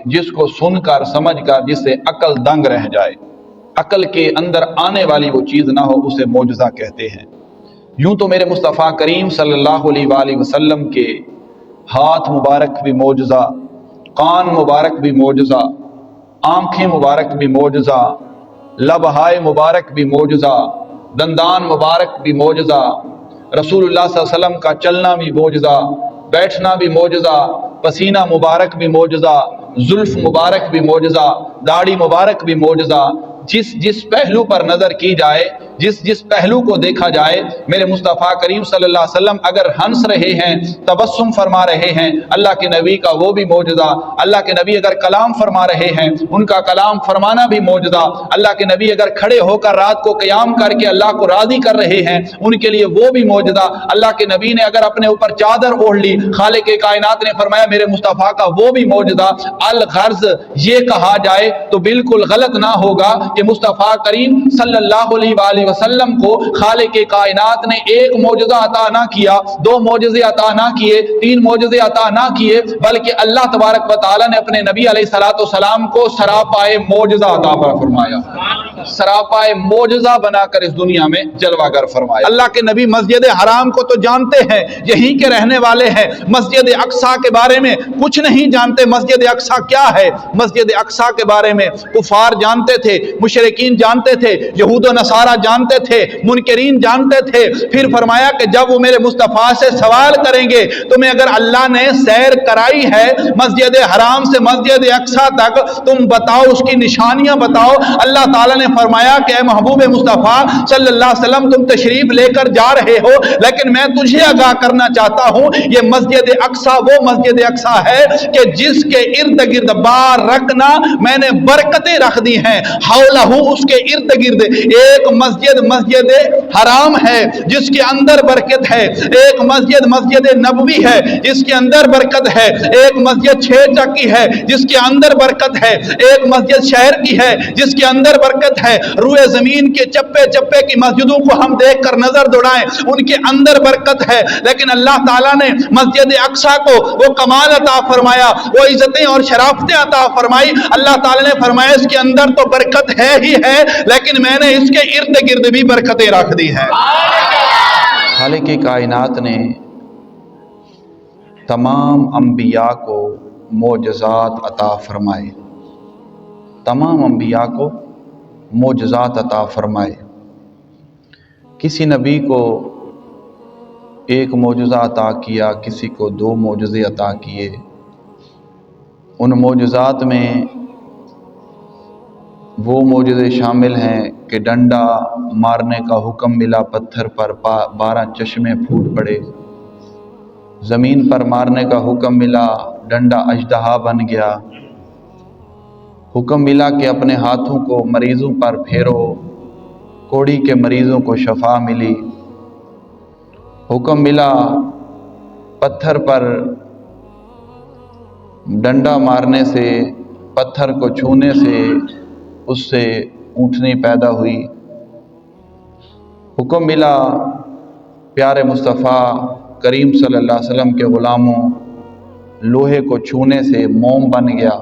جس کو سن کر سمجھ کر جس سے عقل دنگ رہ جائے، عقل کے اندر آنے والی وہ چیز نہ ہو، اسے معجزہ کہتے ہیں۔ یوں تو میرے مصطفیٰ کریم صلی اللہ علیہ وآلہ وسلم کے ہاتھ مبارک بھی معجزہ، کان مبارک بھی معجزہ، آنکھیں مبارک بھی معجزہ، لبہائے مبارک بھی معجزہ، دندان مبارک بھی معجزہ، رسول اللہ صلی اللہ علیہ وسلم کا چلنا بھی معجزہ، بیٹھنا بھی معجزہ، پسینہ مبارک بھی معجزہ، زلف مبارک بھی معجزہ، داڑھی مبارک بھی معجزہ۔ جس پہلو پر نظر کی جائے، جس پہلو کو دیکھا جائے، میرے مصطفیٰ کریم صلی اللہ علیہ وسلم اگر ہنس رہے ہیں، تبسم فرما رہے ہیں، اللہ کے نبی کا وہ بھی معجزہ۔ اللہ کے نبی اگر کلام فرما رہے ہیں، ان کا کلام فرمانا بھی معجزہ۔ اللہ کے نبی اگر کھڑے ہو کر رات کو قیام کر کے اللہ کو راضی کر رہے ہیں، ان کے لیے وہ بھی معجزہ۔ اللہ کے نبی نے اگر اپنے اوپر چادر اوڑھ لی، خالق کائنات نے فرمایا میرے مصطفیٰ کا وہ بھی معجزہ۔ الغرض یہ کہا جائے تو بالکل غلط نہ ہوگا کہ مصطفیٰ کریم صلی اللہ علیہ وآلہ وسلم کو خالق کائنات نے ایک معجزہ عطا نہ کیا، دو معجزے عطا نہ کیے، تین معجزے عطا نہ کیے، بلکہ اللہ تبارک و تعالی نے اپنے نبی علیہ الصلوۃ والسلام کو سراپائے معجزہ عطا فرمایا، سراپائے معجزہ بنا کر اس دنیا میں جلوہ گر فرمایا۔ اللہ کے نبی مسجد حرام کو تو جانتے ہیں، یہیں کے رہنے والے ہیں، مسجد اقصیٰ کے بارے میں کچھ نہیں جانتے۔ مسجد اقصیٰ کیا ہے؟ مسجد اقصیٰ کے بارے میں کفار جانتے تھے، مشرکین جانتے تھے، یہود و نصارہ جانتے تھے، منکرین جانتے تھے۔ پھر فرمایا کہ جب وہ میرے مصطفیٰ سے سوال کریں گے، تمہیں اگر اللہ نے سیر کرائی ہے مسجد حرام سے مسجد اقصیٰ تک، تم بتاؤ، اس کی نشانیاں بتاؤ۔ اللہ تعالیٰ نے فرمایا کہ اے محبوب مصطفیٰ صلی اللہ علیہ وسلم، تم تشریف لے کر جا رہے ہو، لیکن میں تجھے آگاہ کرنا چاہتا ہوں، یہ مسجد اقصیٰ وہ مسجد اقصیٰ ہے کہ جس کے ارد گرد بار رکھنا میں نے برکتیں رکھ دی ہیں، حولہ اس کے ارد گرد ایک مسجد حرام ہے جس کے اندر برکت ہے، ایک مسجد نبوی ہے جس کے اندر برکت ہے، ایک مسجد 6 چکی ہے جس کے اندر برکت ہے، ایک مسجد شہر کی ہے جس کے اندر برکت ہے۔ روئے زمین کے چپے چپے کی مسجدوں کو ہم دیکھ کر نظر دوڑائیں، ان کے اندر برکت ہے، لیکن اللہ تعالیٰ نے مسجد اقصیٰ کو وہ کمال عطا فرمایا، وہ عزتیں اور شرافتیں عطا فرمائی۔ اللہ تعالیٰ نے فرمایا اس کے اندر تو برکت ہے ہی ہے، لیکن میں نے اس کے ارد گرد بھی برکتیں رکھ دی ہیں۔ خالق کائنات نے تمام انبیاء کو معجزات عطا فرمائے، تمام انبیاء کو معجزات عطا فرمائے۔ کسی نبی کو ایک معجزہ عطا کیا، کسی کو 2 معجزے عطا کیے۔ ان معجزات میں وہ معجزے شامل ہیں کہ ڈنڈا مارنے کا حکم ملا، پتھر پر 12 چشمے پھوٹ پڑے، زمین پر مارنے کا حکم ملا، ڈنڈا اژدہا بن گیا، حکم ملا کہ اپنے ہاتھوں کو مریضوں پر پھیرو، کوڑی کے مریضوں کو شفا ملی، حکم ملا پتھر پر ڈنڈا مارنے سے، پتھر کو چھونے سے اس سے اونٹنی پیدا ہوئی، حکم ملا پیارے مصطفیٰ کریم صلی اللہ علیہ وسلم کے غلاموں، لوہے کو چھونے سے موم بن گیا۔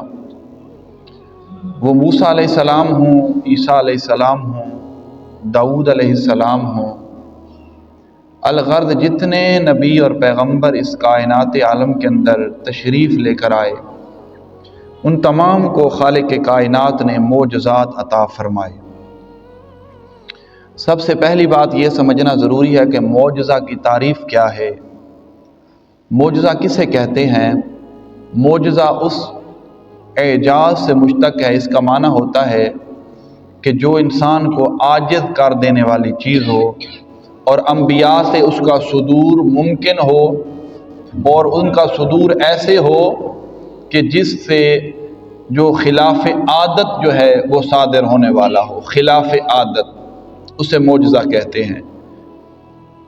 وہ موسیٰ علیہ السلام ہوں، عیسیٰ علیہ السلام ہوں، داؤد علیہ السلام ہوں، الغرض جتنے نبی اور پیغمبر اس کائنات عالم کے اندر تشریف لے کر آئے، ان تمام کو خالق کائنات نے معجزات عطا فرمائے۔ سب سے پہلی بات یہ سمجھنا ضروری ہے کہ معجزہ کی تعریف کیا ہے۔ معجزہ کسے کہتے ہیں؟ معجزہ اس اعجاز سے مشتق ہے، اس کا معنی ہوتا ہے کہ جو انسان کو عاجز کر دینے والی چیز ہو، اور انبیاء سے اس کا صدور ممکن ہو، اور ان کا صدور ایسے ہو کہ جس سے جو خلاف عادت جو ہے وہ صادر ہونے والا ہو، خلاف عادت، اسے معجزہ کہتے ہیں۔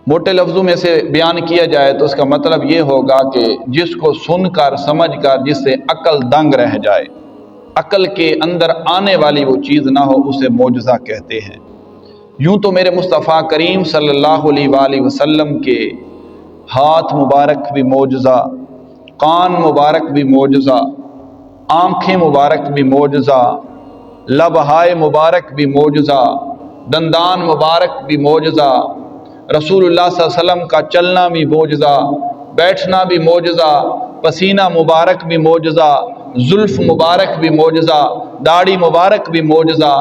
موٹے لفظوں میں سے بیان کیا جائے تو اس کا مطلب یہ ہوگا کہ جس کو سن کر سمجھ کر جس سے عقل دنگ رہ جائے، عقل کے اندر آنے والی وہ چیز نہ ہو، اسے معجزہ کہتے ہیں۔ یوں تو میرے مصطفیٰ کریم صلی اللہ علیہ وآلہ وسلم کے ہاتھ مبارک بھی معجزہ، کان مبارک بھی معجزہ، آنکھیں مبارک بھی معجزہ، لبہائے مبارک بھی معجزہ، دندان مبارک بھی معجزہ، رسول اللہ صلی اللہ علیہ وسلم کا چلنا بھی معجزہ، بیٹھنا بھی معجزہ، پسینہ مبارک بھی معجزہ، زلف مبارک بھی معجزہ، داڑھی مبارک بھی معجزہ۔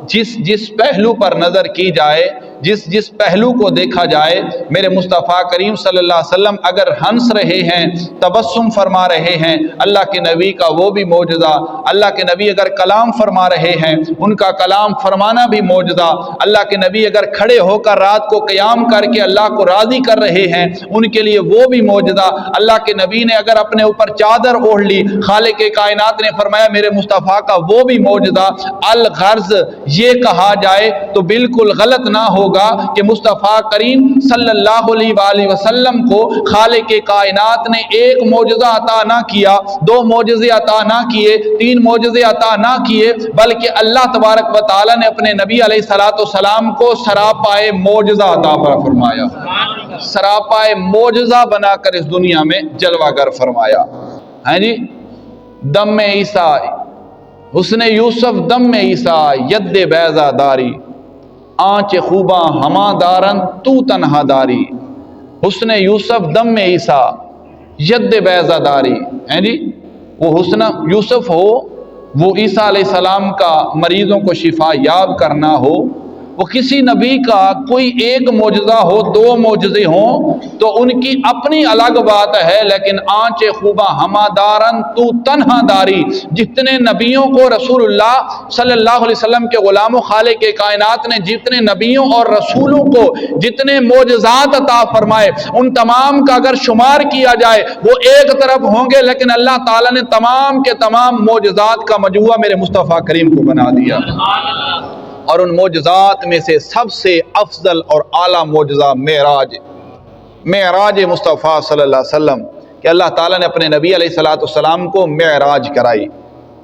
جس پہلو پر نظر کی جائے، جس پہلو کو دیکھا جائے، میرے مصطفیٰ کریم صلی اللہ علیہ وسلم اگر ہنس رہے ہیں، تبسم فرما رہے ہیں، اللہ کے نبی کا وہ بھی معجزہ۔ اللہ کے نبی اگر کلام فرما رہے ہیں، ان کا کلام فرمانا بھی معجزہ۔ اللہ کے نبی اگر کھڑے ہو کر رات کو قیام کر کے اللہ کو راضی کر رہے ہیں، ان کے لیے وہ بھی معجزہ۔ اللہ کے نبی نے اگر اپنے اوپر چادر اوڑھ لی، خالق کائنات نے فرمایا میرے مصطفیٰ کا وہ بھی معجزہ۔ الغرض یہ کہا جائے تو بالکل غلط نہ ہوگا کہ مصطفیٰ کریم صلی اللہ علیہ وآلہ وسلم کو خالق کائنات نے ایک معجزہ عطا نہ کیا، دو معجزے عطا نہ کیے، تین معجزے عطا نہ کیے، بلکہ اللہ تبارک و تعالی نے اپنے نبی علیہ السلام کو سراپائے معجزہ عطا فرمایا، سراپائے معجزہ بنا کر اس دنیا میں جلوہ گر فرمایا۔ ہیں جی، دم عیسیٰ حسن یوسف دم عیسیٰ ید بیضا داری، آنچ خوباں ہما دارن تو تنہا داری۔ حسن یوسف دم عیسیٰ ید بیضا داری، ہیں جی، وہ حسن یوسف ہو، وہ عیسیٰ علیہ السلام کا مریضوں کو شفا یاب کرنا ہو، وہ کسی نبی کا کوئی ایک معجزہ ہو، دو معجزے ہوں تو ان کی اپنی الگ بات ہے، لیکن آنچ خوباں ہما دارن تو تنہا داری، جتنے نبیوں کو رسول اللہ صلی اللہ علیہ وسلم کے غلام و خالق کائنات نے جتنے نبیوں اور رسولوں کو جتنے معجزات عطا فرمائے، ان تمام کا اگر شمار کیا جائے وہ ایک طرف ہوں گے، لیکن اللہ تعالیٰ نے تمام کے تمام معجزات کا مجموعہ میرے مصطفیٰ کریم کو بنا دیا۔ اور ان معجزات میں سے سب سے افضل اور اعلیٰ معجزہ معراج مصطفیٰ صلی اللہ علیہ وسلم، کہ اللہ تعالیٰ نے اپنے نبی علیہ السلام کو معراج کرائی،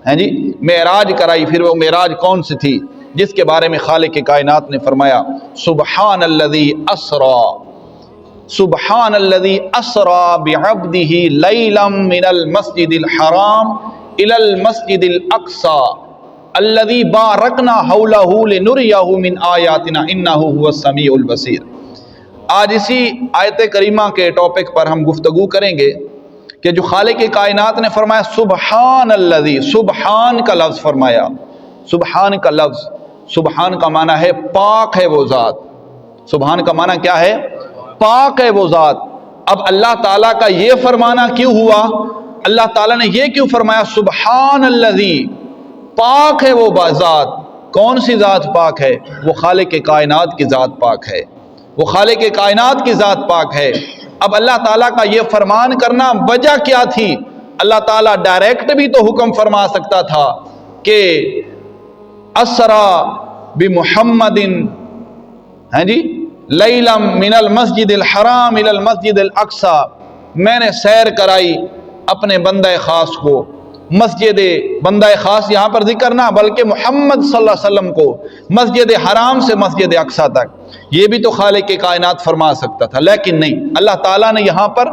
ہیں جی، معراج کرائی۔ پھر وہ معراج کون سی تھی جس کے بارے میں خالق کائنات نے فرمایا سبحان الذی اسرا بعبدہ لیلا من المسجد الحرام الی المسجد الاقصی الذی بارکنا حولہ لنریہ من آیاتنا انہ هو السمیع البصیر۔ آج اسی آیت کریمہ کے ٹاپک پر ہم گفتگو کریں گے کہ جو خالق کائنات نے فرمایا سبحان الذی، سبحان کا لفظ فرمایا، سبحان کا لفظ، سبحان کا معنی ہے پاک ہے وہ ذات، سبحان کا معنی کیا ہے؟ پاک ہے وہ ذات۔ اب اللہ تعالیٰ کا یہ فرمانا کیوں ہوا؟ اللہ تعالیٰ نے یہ کیوں فرمایا سبحان الذی، پاک ہے وہ ذات؟ کون سی ذات پاک ہے؟ وہ خالق کائنات کی ذات پاک ہے، وہ خالق کائنات کی ذات پاک ہے۔ اب اللہ تعالیٰ کا یہ فرمان کرنا وجہ کیا تھی؟ اللہ تعالیٰ ڈائریکٹ بھی تو حکم فرما سکتا تھا کہ اسرا بمحمد، ہیں جی، لیلا من المسجد الحرام الی المسجد الاقصی، میں نے سیر کرائی اپنے بندہ خاص کو، مسجد بندہ خاص یہاں پر ذکر نہ بلکہ محمد صلی اللہ علیہ وسلم کو مسجد حرام سے مسجد اقصی تک، یہ بھی تو خالق کائنات فرما سکتا تھا، لیکن نہیں، اللہ تعالیٰ نے یہاں پر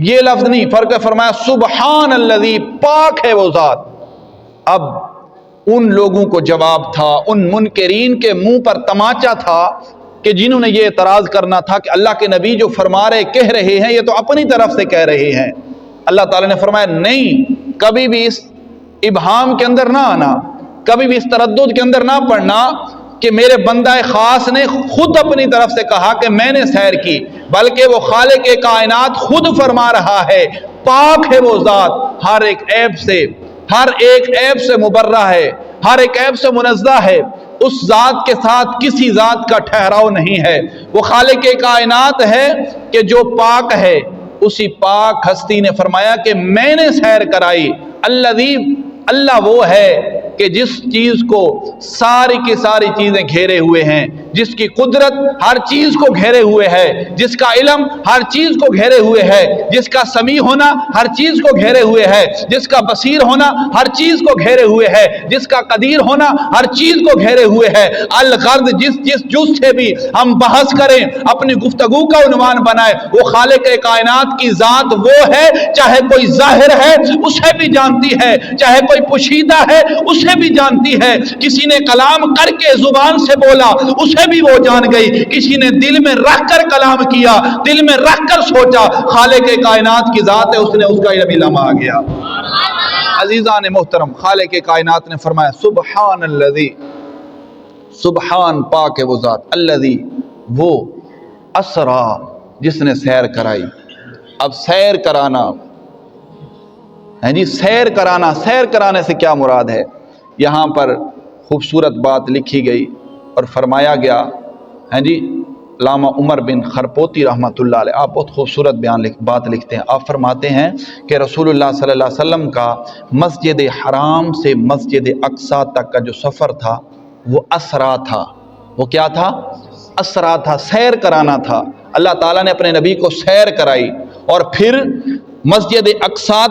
یہ لفظ نہیں، فرق فرمایا سبحان الذی، پاک ہے وہ ذات۔ اب ان لوگوں کو جواب تھا، ان منکرین کے منہ پر تماچا تھا کہ جنہوں نے یہ اعتراض کرنا تھا کہ اللہ کے نبی جو فرما رہے کہہ رہے ہیں یہ تو اپنی طرف سے کہہ رہے ہیں۔ اللہ تعالیٰ نے فرمایا نہیں، کبھی بھی اس ابہام کے اندر نہ آنا، کبھی بھی اس تردد کے اندر نہ پڑنا کہ میرے بندہ خاص نے خود اپنی طرف سے کہا کہ میں نے سیر کی، بلکہ وہ خالق کائنات خود فرما رہا ہے پاک ہے وہ ذات، ہر ایک عیب سے مبرہ ہے، ہر ایک عیب سے منزہ ہے، اس ذات کے ساتھ کسی ذات کا ٹھہراؤ نہیں ہے۔ وہ خالق کائنات ہے کہ جو پاک ہے، اسی پاک ہستی نے فرمایا کہ میں نے سیر کرائی۔ اللہ وہ ہے کہ جس چیز کو ساری کی ساری چیزیں گھیرے ہوئے ہیں، جس کی قدرت ہر چیز کو گھیرے ہوئے ہے، جس کا علم ہر چیز کو گھیرے ہوئے ہے، جس کا سمیع ہونا ہر چیز کو گھیرے ہوئے ہے، جس کا بصیر ہونا ہر چیز کو گھیرے ہوئے ہے، جس کا قدیر ہونا ہر چیز کو گھیرے ہوئے ہے۔ الغرض جس جز سے بھی ہم بحث کریں، اپنی گفتگو کا عنوان بنائے، وہ خالق کائنات کی ذات وہ ہے، چاہے کوئی ظاہر ہے اسے بھی جانتی ہے، چاہے کوئی پوشیدہ ہے اسے بھی جانتی ہے، کسی نے کلام کر کے زبان سے بولا اسے بھی وہ جان گئی، کسی نے دل میں رکھ کر کلام کیا، دل میں رکھ کر سوچا، خالق کائنات کی ذات ہے، اس نے اس کا علم علم آ گیا۔ عزیزان محترم، خالق کائنات نے فرمایا سبحان الذی، سبحان پاک ہے وہ ذات، الذی وہ، اسرا جس نے سیر کرائی۔ اب سیر کرانا ہے جی، سیر کرانا، سیر کرانے سے کیا مراد ہے؟ یہاں پر خوبصورت بات لکھی گئی اور فرمایا گیا ہے جی، علامہ عمر بن خرپوتی رحمۃ اللہ علیہ، آپ بہت خوبصورت بات لکھتے ہیں۔ آپ فرماتے ہیں کہ رسول اللہ صلی اللہ علیہ وسلم کا مسجد حرام سے مسجد اقصیٰ تک کا جو سفر تھا وہ اسرا تھا۔ وہ کیا تھا؟ اسرا تھا، سیر کرانا تھا۔ اللہ تعالیٰ نے اپنے نبی کو سیر کرائی، اور پھر مسجد اقصیٰ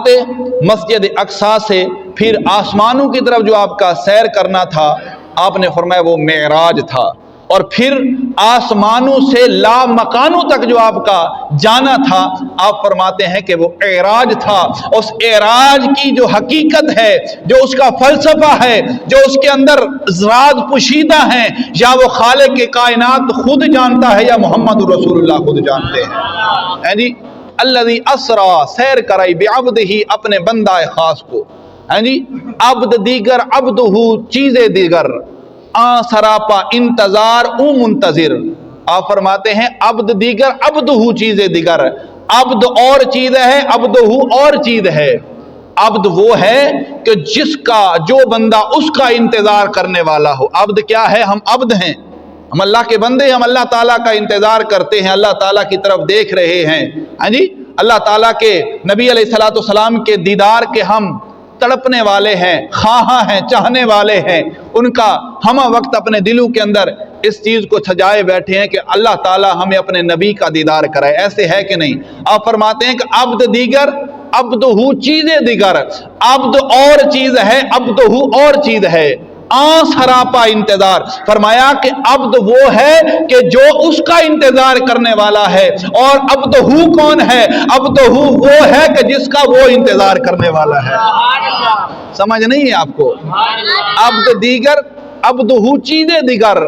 سے پھر آسمانوں کی طرف جو آپ کا سیر کرنا تھا، آپ نے فرمایا وہ معراج تھا، اور پھر آسمانوں سے لا مکانوں تک جو آپ کا جانا تھا، آپ فرماتے ہیں کہ وہ اعراج تھا۔ اس اعراج کی جو حقیقت ہے، جو اس کا فلسفہ ہے، جو اس کے اندر راز پوشیدہ ہیں، یا وہ خالق کائنات خود جانتا ہے یا محمد رسول اللہ خود جانتے ہیں جی۔ الذی اسرا، سیر کرائی، بعبدہ اپنے بندہ خاص کو، جی، عبد دیگر عبدہ چیز دیگر، سراپا انتظار او منتظر۔ آپ فرماتے ہیں عبد دیگر عبدہ چیز دیگر، عبد اور چیز ہے، عبدہ اور چیز ہے۔ عبد وہ ہے کہ جس کا، جو بندہ اس کا انتظار کرنے والا ہو۔ عبد کیا ہے؟ ہم عبد ہیں، ہم اللہ کے بندے ہیں، ہم اللہ تعالیٰ کا انتظار کرتے ہیں، اللہ تعالیٰ کی طرف دیکھ رہے ہیں، ہاں جی، اللہ تعالیٰ کے نبی علیہ السلام کے دیدار کے ہم تڑپنے والے ہیں، خواہاں ہیں، چاہنے والے ہیں، ان کا ہم وقت اپنے دلوں کے اندر اس چیز کو سجائے بیٹھے ہیں کہ اللہ تعالیٰ ہمیں اپنے نبی کا دیدار کرائے۔ ایسے ہے کہ نہیں؟ آپ فرماتے ہیں کہ عبد دیگر عبدہ چیزیں دیگر، عبد اور چیز ہے، عبدہ اور چیز ہے، سراپا انتظار۔ فرمایا کہ عبد وہ ہے کہ جو اس کا انتظار کرنے والا ہے، اور عبدہ کون ہے؟ عبدہ وہ ہے کہ جس کا وہ انتظار کرنے والا ہے۔ سمجھ نہیں ہے آپ کو؟ عبد دیگر عبدہ چیزیں دیگر،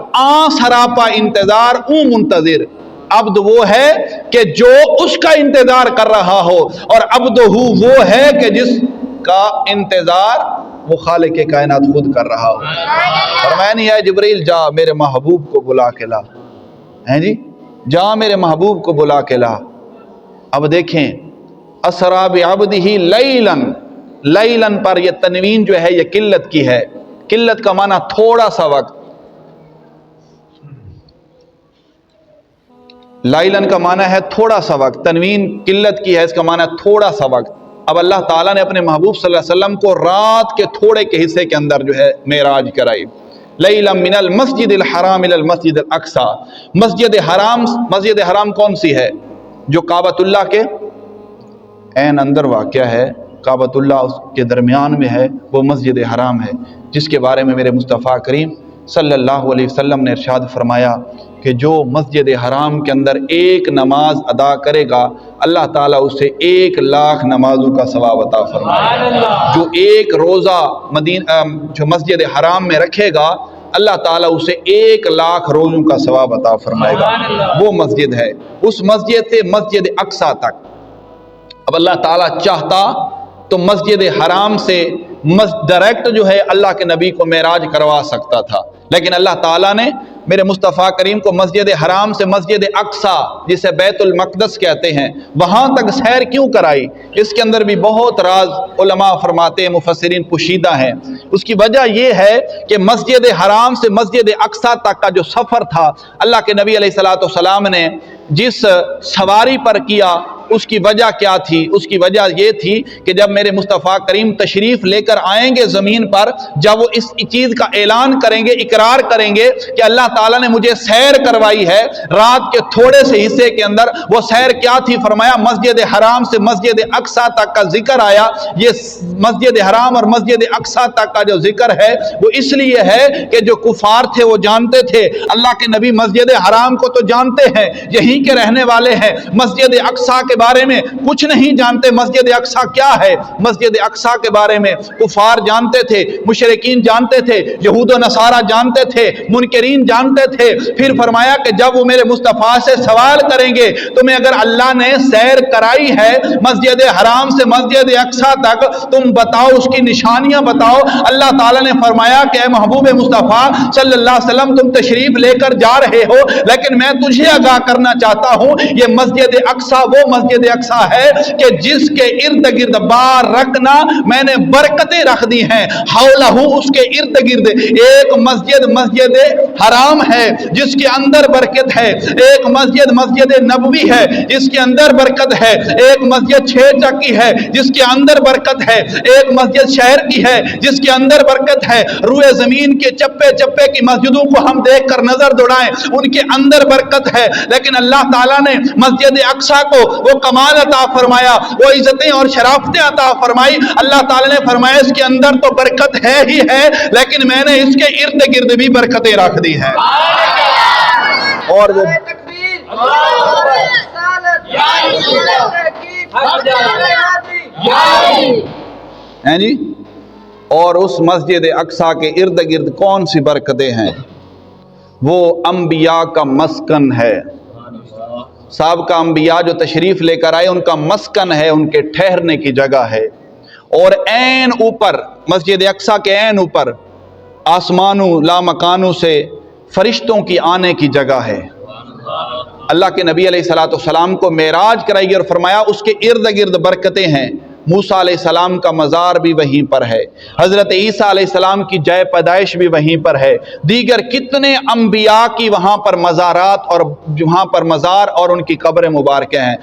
سراپا انتظار او منتظر۔ عبد وہ ہے کہ جو اس کا انتظار کر رہا ہو، اور عبدہ وہ ہے کہ جس کا انتظار وہ خالق کائنات خود کر رہا ہو۔ فرمایا نہیں ہے جبریل جا میرے محبوب کو بلا کے لا، ہیں جی، جا میرے محبوب کو بلا کے لا۔ اب دیکھیں اسرا بعبدہ لیلاً، لیلاً پر یہ تنوین جو ہے یہ قلت کی ہے۔ قلت کا معنی تھوڑا سا وقت، لیلاً کا معنی ہے تھوڑا سا وقت، تنوین قلت کی ہے، اس کا معنی ہے تھوڑا سا وقت۔ اب اللہ تعالیٰ نے اپنے محبوب صلی اللہ علیہ وسلم کو رات کے تھوڑے کے حصے کے اندر جو ہے معراج کرائی۔ لیلا من المسجد الحرام الى المسجد الاقصی، مسجد حرام کون سی ہے؟ جو کعبۃ اللہ کے عین اندر واقع ہے، کعبۃ اللہ اس کے درمیان میں ہے، وہ مسجد حرام ہے، جس کے بارے میں میرے مصطفیٰ کریم صلی اللہ علیہ وسلم نے ارشاد فرمایا کہ جو مسجد حرام کے اندر ایک نماز ادا کرے گا، اللہ تعالیٰ اسے 1,00,000 نمازوں کا ثواب عطا فرمائے گا۔ جو ایک روزہ جو مسجد حرام میں رکھے گا، اللہ تعالیٰ اسے 1,00,000 روزوں کا ثواب عطا فرمائے گا۔ وہ مسجد ہے، اس مسجد سے مسجد اقصیٰ تک۔ اب اللہ تعالیٰ چاہتا تو مسجد حرام سے ڈائریکٹ جو ہے اللہ کے نبی کو معراج کروا سکتا تھا، لیکن اللہ تعالیٰ نے میرے مصطفیٰ کریم کو مسجد حرام سے مسجد اقصیٰ، جسے بیت المقدس کہتے ہیں، وہاں تک سیر کیوں کرائی؟ اس کے اندر بھی بہت راز علماء فرماتے ہیں، مفسرین پوشیدہ ہیں۔ اس کی وجہ یہ ہے کہ مسجد حرام سے مسجد اقصیٰ تک کا جو سفر تھا، اللہ کے نبی علیہ السلام نے جس سواری پر کیا، اس کی وجہ کیا تھی؟ اس کی وجہ یہ تھی کہ جب میرے مصطفیٰ کریم تشریف لے کر آئیں گے زمین پر، جب وہ اس چیز کا اعلان کریں گے، اقرار کریں گے کہ اللہ تعالیٰ نے مجھے سیر کروائی ہے رات کے تھوڑے سے حصے کے اندر، وہ سیر کیا تھی؟ فرمایا مسجد حرام سے مسجد اقصیٰ تک کا ذکر آیا۔ یہ مسجد حرام اور مسجد اقصیٰ تک کا جو ذکر ہے وہ اس لیے ہے کہ جو کفار تھے وہ جانتے تھے اللہ کے نبی مسجد حرام کو تو جانتے ہیں، یہیں کے رہنے والے ہیں، مسجد اقصیٰ کے بارے میں کچھ نہیں جانتے۔ مسجد اقصیٰ کیا ہے؟ مسجد اقصیٰ کے بارے میں کفار جانتے تھے، مشرکین جانتے تھے، یہود و نصارہ جانتے تھے، منکرین جانتے تھے۔ پھر فرمایا کہ جب وہ میرے مصطفیٰ سے سوال کریں گے تمہیں اگر اللہ نے سیر کرائی ہے مسجد حرام سے مسجد اقصیٰ تک، تم بتاؤ، اس کی نشانیاں بتاؤ۔ اللہ تعالیٰ نے فرمایا کہ اے محبوب مصطفیٰ صلی اللہ علیہ وسلم تم تشریف لے کر جا رہے ہو، لیکن میں تجھے آگاہ کرنا چاہتا ہوں یہ مسجد اقصیٰ وہ مسجد اقصیٰ ہے کہ جس کے ارد گرد بار رکھنا میں نے برکتیں رکھ دی ہیں، حولہ اس کے ارد گرد ایک مسجد مسجد حرام ہے جس کے اندر برکت ہے، ایک مسجد مسجد نبوی ہے جس کے اندر برکت ہے، ایک مسجد 6 چکی ہے جس کے اندر برکت ہے، ایک مسجد شہر کی ہے جس کے اندر برکت ہے۔ روئے زمین کے چپے چپے کی مسجدوں کو ہم دیکھ کر نظر دوڑائیں، ان کے اندر برکت ہے، لیکن اللہ تعالیٰ نے مسجد اقصیٰ کو وہ کمال عطا فرمایا، وہ عزتیں اور شرافتیں عطا فرمائی۔ اللہ تعالیٰ نے فرمایا اس کے اندر تو برکت ہے ہی ہے، لیکن میں نے اس کے ارد گرد بھی برکتیں رکھ دی ہیں۔ اور وہ ہیں جی، اور اس مسجد اقصیٰ کے ارد گرد کون سی برکتیں ہیں؟ وہ انبیاء کا مسکن ہے، سابقہ انبیاء جو تشریف لے کر آئے ان کا مسکن ہے، ان کے ٹھہرنے کی جگہ ہے۔ اور عین اوپر مسجد اقصیٰ کے عین اوپر آسمانوں لامکانوں سے فرشتوں کی آنے کی جگہ ہے۔ اللہ کے نبی علیہ الصلوۃ والسلام کو معراج کرائی اور فرمایا اس کے ارد گرد برکتیں ہیں۔ موسیٰ علیہ السلام کا مزار بھی وہیں پر ہے، حضرت عیسیٰ علیہ السلام کی جائے پیدائش بھی وہیں پر ہے، دیگر کتنے انبیاء کی وہاں پر مزارات اور وہاں پر مزار اور ان کی قبر مبارکہ ہیں۔